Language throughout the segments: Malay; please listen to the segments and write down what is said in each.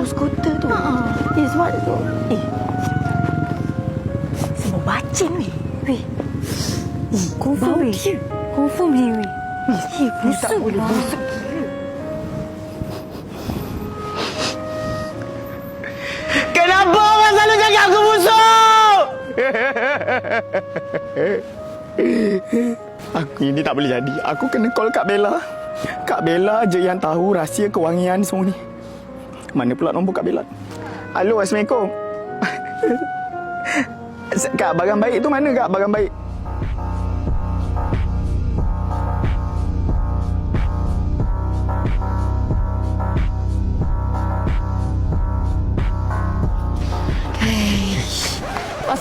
skuter tu. Sebab tu. Sebab bacin ni. Weh. Confirm weh. Confirm ni weh. Busuk lah. Busuk. Kenapa orang selalu cakap aku busuk? Aku ini tak boleh jadi. Aku kena call Kak Bella. Kak Bella je yang tahu rahsia kewangian semua ni. Mana pula nombor Kak Bella? Halo, Assalamualaikum. Kak, barang baik tu mana Kak? Barang baik.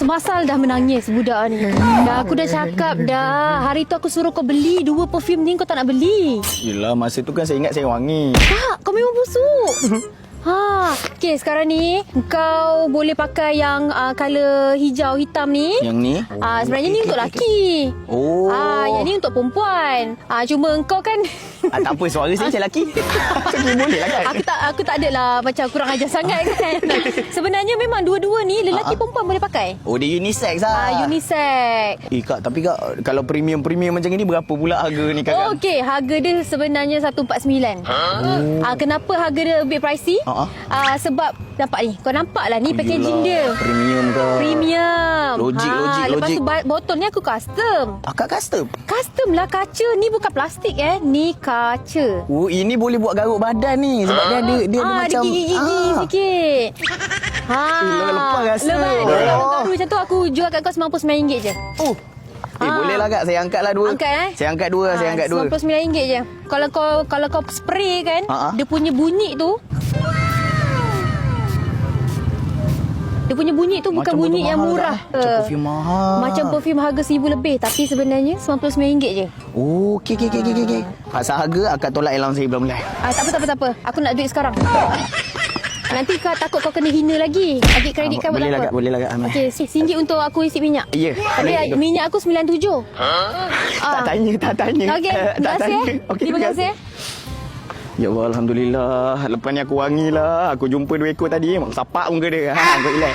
Pasal dah menangis budak ni. Aku dah cakap dah. Hari tu aku suruh kau beli 2 perfume ni, kau tak nak beli. Yelah, masa tu kan saya ingat saya wangi. Tak, kau memang busuk. Okey, sekarang ni kau boleh pakai yang color hijau hitam ni. Yang ni? Sebenarnya ni untuk lelaki. Oh. Yang ni untuk perempuan. Cuma kau kan Tak apa, suara saya macam lelaki. Jadi boleh lah kan? aku tak adalah macam kurang ajar sangat kan. Sebenarnya memang dua-dua ni lelaki perempuan boleh pakai. Oh, dia unisex lah. Unisex. Kak, tapi Kak, kalau premium-premium macam ni berapa pula harga ni Kak? Okey, harga dia sebenarnya 149. Kenapa harga dia lebih pricey? Sebab nampak ni. Kau nampak lah ni packaging dia. Premium ke? Premium. Logik. Lepas tu botol ni aku custom. Kak custom? Custom lah, kaca. Ni bukan plastik Ni kaca. Oh, ini boleh buat garuk badan ni. Sebab dia ada macam... Ada gigi-gigi sikit. Lepas rasa. Lepas macam tu aku jual kat kau RM99 je. Oh. Boleh lah Kak. Saya angkat lah 2. Angkat Saya angkat 2. Saya angkat 2. RM99 je. Kalau kau spray kan, dia punya bunyi tu. Dia punya bunyi tu bukan bunyi yang murah. Macam perfume mahal. Macam perfume harga RM1,000 lebih. Tapi sebenarnya RM99 je. Oh, okey. Pasal harga akak tolak allowance saya belum mulai. Tak apa. Aku nak duit sekarang. Nanti kau takut kau kena hina lagi. Bagi kredit kau boleh berapa? Boleh lah Kak. Okey, RM1 untuk aku isi minyak. Ya. Tapi minyak aku RM97. Tak tanya. Okey, terima kasih. Okey, Terima kasih. Ya Allah, Alhamdulillah. Lepas ni aku wangi lah. Aku jumpa 2 ekor tadi. Mak sapak muka dia. Kau relax.